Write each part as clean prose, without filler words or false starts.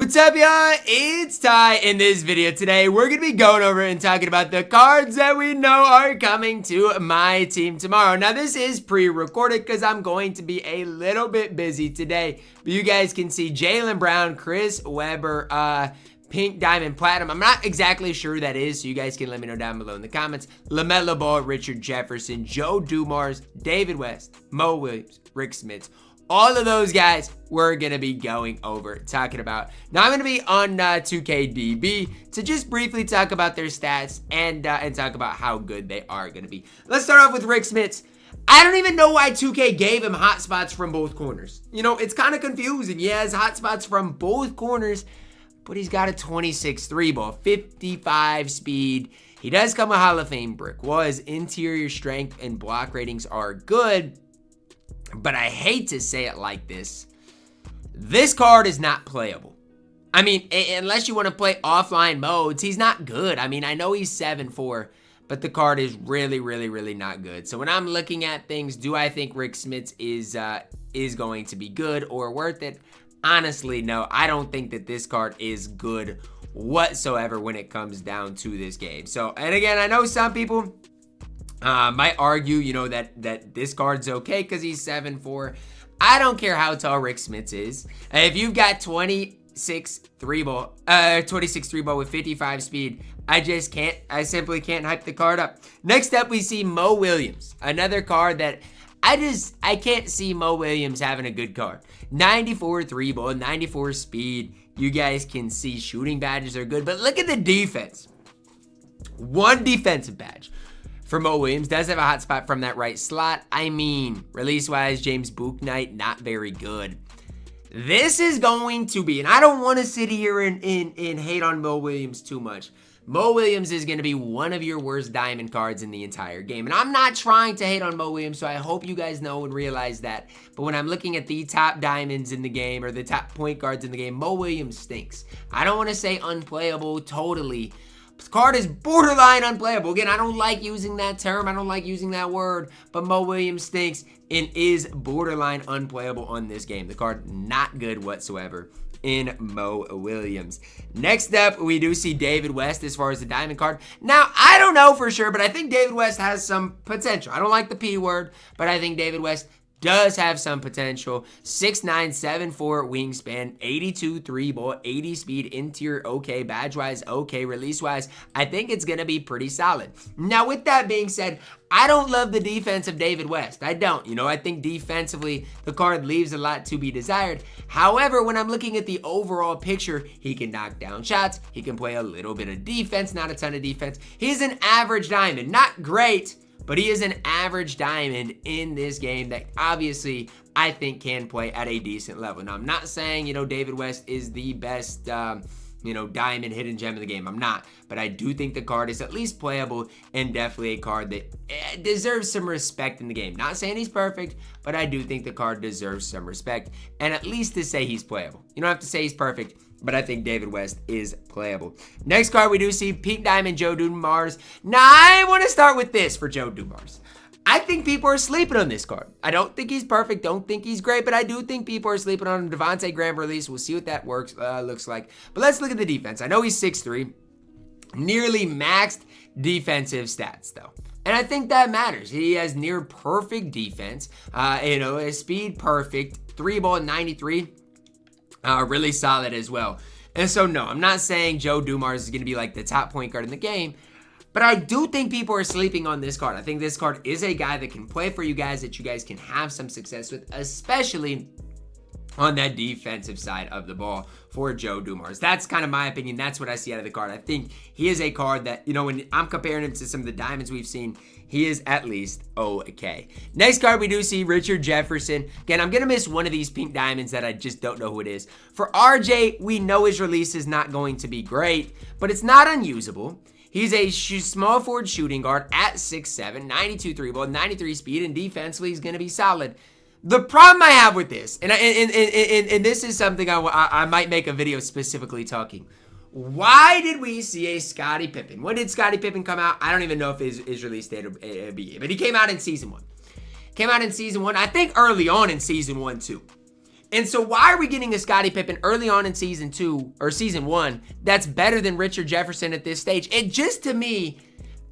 What's up, y'all? It's Ty. In this video today, we're going to be going over and talking about the cards that we know are coming to my team tomorrow. Now, this is pre-recorded because I'm going to be a little bit busy today. But you guys can see Jaylen Brown, Chris Webber, Pink Diamond Platinum. I'm not exactly sure who that is, so you guys can let me know down below in the comments. LaMelo Ball, Richard Jefferson, Joe Dumars, David West, Mo Williams, Rick Smits. All of those guys we're going to be going over talking about. Now, I'm going to be on 2KDB to just briefly talk about their stats and talk about how good they are going to be. Let's start off with Rick Smits. I don't even know why 2K gave him hotspots from both corners. You know, it's kind of confusing. He has hotspots from both corners, but he's got a 26 3 ball, 55 speed. He does come with Hall of Fame brick. Well, his interior strength and block ratings are good. But I hate to say it like this. This card is not playable. I mean, unless you want to play offline modes, he's not good. I mean, I know he's 7'4", but the card is really, really, really not good. So when I'm looking at things, do I think Rick Smits is going to be good or worth it? Honestly, no. I don't think that this card is good whatsoever when it comes down to this game. So, and again, I know some people might argue, you know, that this card's okay because he's 7'4". I don't care how tall Rick Smits is. If you've got 26 3 ball with 55 speed, I simply can't hype the card up. Next up, we see Mo Williams, another card that I can't see Mo Williams having a good card. 94 3 ball, 94 speed. You guys can see shooting badges are good, but look at the defense. One defensive badge for Mo Williams. Does have a hot spot from that right slot. I mean, release-wise, James Bouknight, not very good. This is going to be, and I don't want to sit here and hate on Mo Williams too much. Mo Williams is going to be one of your worst diamond cards in the entire game. And I'm not trying to hate on Mo Williams, so I hope you guys know and realize that. But when I'm looking at the top diamonds in the game or the top point guards in the game, Mo Williams stinks. I don't want to say unplayable totally. This card is borderline unplayable. Again, I don't like using that term. I don't like using that word. But Mo Williams stinks and is borderline unplayable on this game. The card not good whatsoever in Mo Williams. Next up, we do see David West as far as the diamond card. Now, I don't know for sure, but I think David West has some potential. I don't like the P word, but I think David West does have some potential. 6'9", 7'4", wingspan, 82 3 ball, 80 speed, interior okay, badge-wise okay, release-wise, I think it's going to be pretty solid. Now, with that being said, I don't love the defense of David West. I don't. You know, I think defensively, the card leaves a lot to be desired. However, when I'm looking at the overall picture, he can knock down shots. He can play a little bit of defense, not a ton of defense. He's an average diamond. Not great, but he is an average diamond in this game that obviously I think can play at a decent level. Now, I'm not saying, you know, David West is the best, diamond hidden gem in the game. I'm not. But I do think the card is at least playable and definitely a card that deserves some respect in the game. Not saying he's perfect, but I do think the card deserves some respect. And at least to say he's playable. You don't have to say he's perfect, but I think David West is playable. Next card, we do see Pink Diamond Joe Dumars. Now, I want to start with this for Joe Dumars. I think people are sleeping on this card. I don't think he's perfect, don't think he's great, but I do think people are sleeping on him. Devontae Graham release, we'll see what that looks like. But let's look at the defense. I know he's 6'3", nearly maxed defensive stats, though. And I think that matters. He has near perfect defense. His speed perfect. 3 ball 93. Really solid as well. And so, no, I'm not saying Joe Dumars is going to be like the top point guard in the game, but I do think people are sleeping on this card. I think this card is a guy that can play for you guys, that you guys can have some success with, especially on that defensive side of the ball for Joe Dumars. That's kind of my opinion. That's what I see out of the card. I think he is a card that, you know, when I'm comparing him to some of the diamonds we've seen, he is at least okay. Next card, we do see Richard Jefferson. Again, I'm going to miss one of these pink diamonds that I just don't know who it is. For RJ, we know his release is not going to be great, but it's not unusable. He's a small forward shooting guard at 6'7", 92 3 ball, 93 speed, and defensively he's going to be solid. The problem I have with this, and this is something I might make a video specifically talking. Why did we see a Scottie Pippen? When did Scottie Pippen come out? I don't even know if his release date will be, but he came out in season 1. Came out in season 1, I think early on in season 1 too. And so why are we getting a Scottie Pippen early on in season 2 or season 1 that's better than Richard Jefferson at this stage? It just, to me,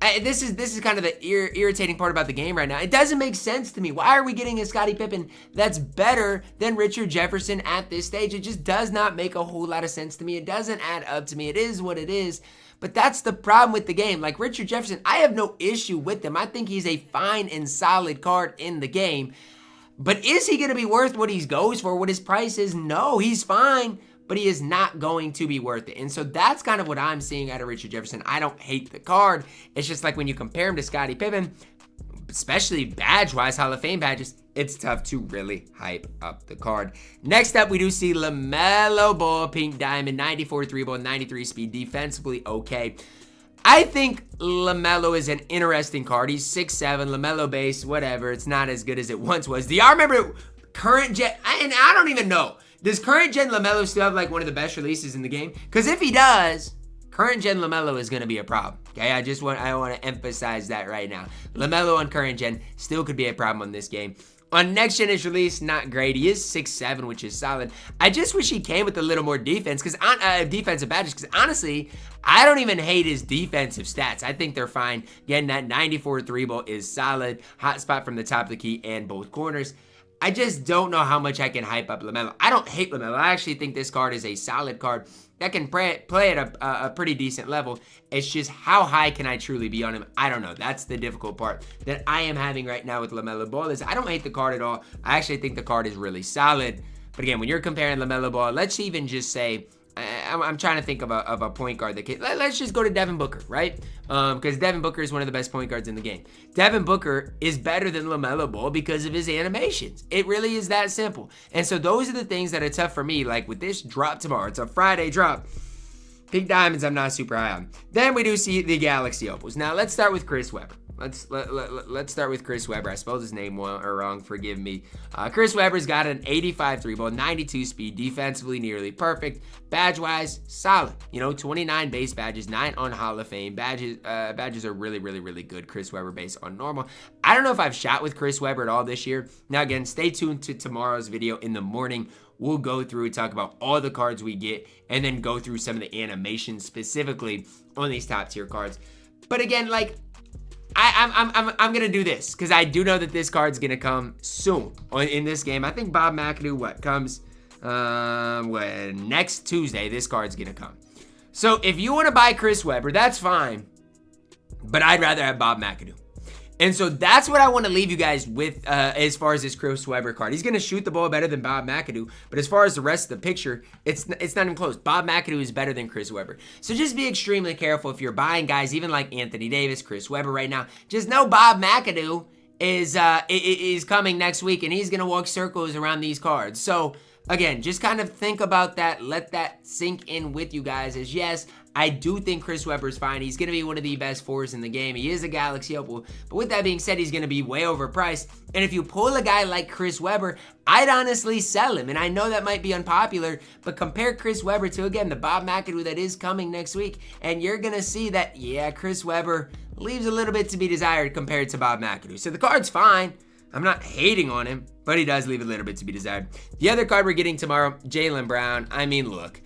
this is kind of the irritating part about the game right now. It doesn't make sense to me. Why are we getting a Scottie Pippen that's better than Richard Jefferson at this stage? It just does not make a whole lot of sense to me. It doesn't add up to me. It is what it is. But that's the problem with the game. Like Richard Jefferson, I have no issue with him. I think he's a fine and solid card in the game. But is he going to be worth what he goes for, what his price is? No, he's fine, but he is not going to be worth it. And so that's kind of what I'm seeing out of Richard Jefferson. I don't hate the card. It's just like when you compare him to Scottie Pippen, especially badge-wise, Hall of Fame badges, it's tough to really hype up the card. Next up, we do see LaMelo Ball, pink diamond, 94 3-ball, 93 speed, defensively okay. I think LaMelo is an interesting card. He's 6'7", LaMelo base, whatever. It's not as good as it once was. Do y'all remember current gen? And I don't even know. Does current gen LaMelo still have like one of the best releases in the game? Because if he does, current gen LaMelo is going to be a problem. Okay, I want to emphasize that right now. LaMelo on current gen still could be a problem on this game. On next gen is release, not great. He is 6'7", which is solid. I just wish he came with a little more defense, because defensive badges. Because honestly, I don't even hate his defensive stats. I think they're fine. Again, that 94 3-ball is solid. Hot spot from the top of the key and both corners. I just don't know how much I can hype up LaMelo. I don't hate LaMelo. I actually think this card is a solid card that can play at a pretty decent level. It's just how high can I truly be on him? I don't know. That's the difficult part that I am having right now with LaMelo Ball. Is I don't hate the card at all. I actually think the card is really solid. But again, when you're comparing LaMelo Ball, let's even just say, I'm trying to think of a point guard that can, let's just go to Devin Booker, right? Because Devin Booker is one of the best point guards in the game. Devin Booker is better than LaMelo Ball because of his animations. It really is that simple. And so those are the things that are tough for me. Like with this drop tomorrow, it's a Friday drop. Pink diamonds, I'm not super high on. Then we do see the Galaxy opals. Now let's start with Chris Webber. Let's start with Chris Webber. I spelled his name wrong, forgive me. Chris Webber's got an 85 3-ball, 92 speed, defensively nearly perfect. Badge-wise, solid. 29 base badges, 9 on Hall of Fame. Badges are really, really, really good. Chris Webber base on normal. I don't know if I've shot with Chris Webber at all this year. Now again, stay tuned to tomorrow's video in the morning. We'll go through and talk about all the cards we get and then go through some of the animations specifically on these top tier cards. But again, like, I'm gonna do this because I do know that this card's gonna come soon in this game. I think Bob McAdoo comes next Tuesday. This card's gonna come. So if you want to buy Chris Webber, that's fine, but I'd rather have Bob McAdoo. And so that's what I want to leave you guys with as far as this Chris Webber card. He's going to shoot the ball better than Bob McAdoo, but as far as the rest of the picture, it's not even close. Bob McAdoo is better than Chris Webber. So just be extremely careful if you're buying guys, even like Anthony Davis, Chris Webber right now. Just know Bob McAdoo is coming next week, and he's going to walk circles around these cards. So again, just kind of think about that. Let that sink in with you guys. As yes, I do think Chris Webber's fine. He's going to be one of the best fours in the game. He is a Galaxy opal. But with that being said, he's going to be way overpriced. And if you pull a guy like Chris Webber, I'd honestly sell him. And I know that might be unpopular, but compare Chris Webber to, again, the Bob McAdoo that is coming next week. And you're going to see that, yeah, Chris Webber leaves a little bit to be desired compared to Bob McAdoo. So the card's fine. I'm not hating on him, but he does leave a little bit to be desired. The other card we're getting tomorrow, Jaylen Brown. I mean, look.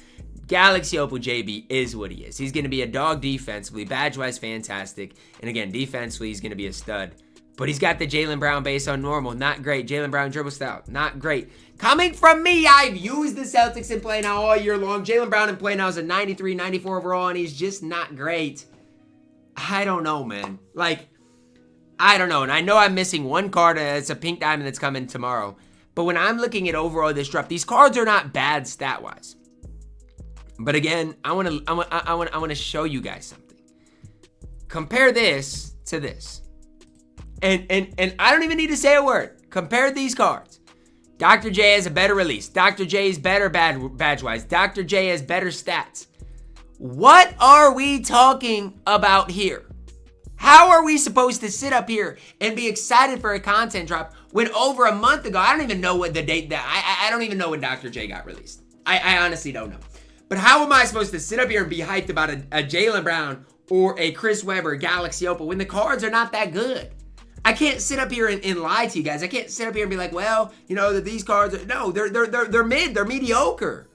Galaxy Opal JB is what he is. He's going to be a dog defensively, badge-wise fantastic. And again, defensively, he's going to be a stud. But he's got the Jaylen Brown base on normal. Not great. Jaylen Brown dribble style. Not great. Coming from me, I've used the Celtics in Play Now all year long. Jaylen Brown in Play Now is a 93, 94 overall, and he's just not great. I don't know, man. Like, I don't know. And I know I'm missing one card. It's a pink diamond that's coming tomorrow. But when I'm looking at overall this drop, these cards are not bad stat-wise. But again, I want to show you guys something. Compare this to this. And I don't even need to say a word. Compare these cards. Dr. J has a better release. Dr. J is better badge-wise. Dr. J has better stats. What are we talking about here? How are we supposed to sit up here and be excited for a content drop when over a month ago, I don't even know what the date that, I don't even know when Dr. J got released. I honestly don't know. But how am I supposed to sit up here and be hyped about a Jaylen Brown or a Chris Webber Galaxy Opal when the cards are not that good? I can't sit up here and lie to you guys. I can't sit up here and be like, well, you know, that these cards are, no, they're mid, they're mediocre.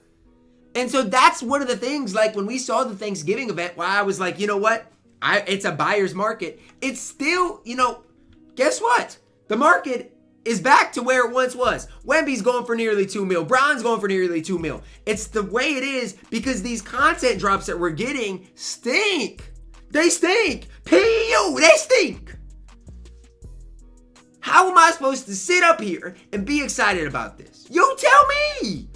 And so that's one of the things, like when we saw the Thanksgiving event, why I was like, you know what? It's a buyer's market. It's still, you know, guess what? The market is back to where it once was. Wemby's going for nearly 2 mil. Brown's going for nearly 2 mil. It's the way it is because these content drops that we're getting stink. They stink. P.U. They stink. How am I supposed to sit up here and be excited about this? You tell me.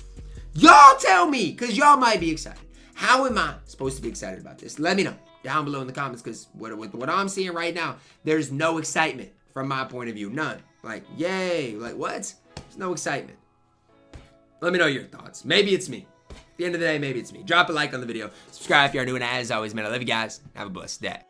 Y'all tell me, because y'all might be excited. How am I supposed to be excited about this? Let me know down below in the comments, because with what I'm seeing right now, there's no excitement from my point of view. None. Like, yay. Like, what? There's no excitement. Let me know your thoughts. Maybe it's me. At the end of the day, maybe it's me. Drop a like on the video. Subscribe if you are new. And as always, man, I love you guys. Have a blessed day.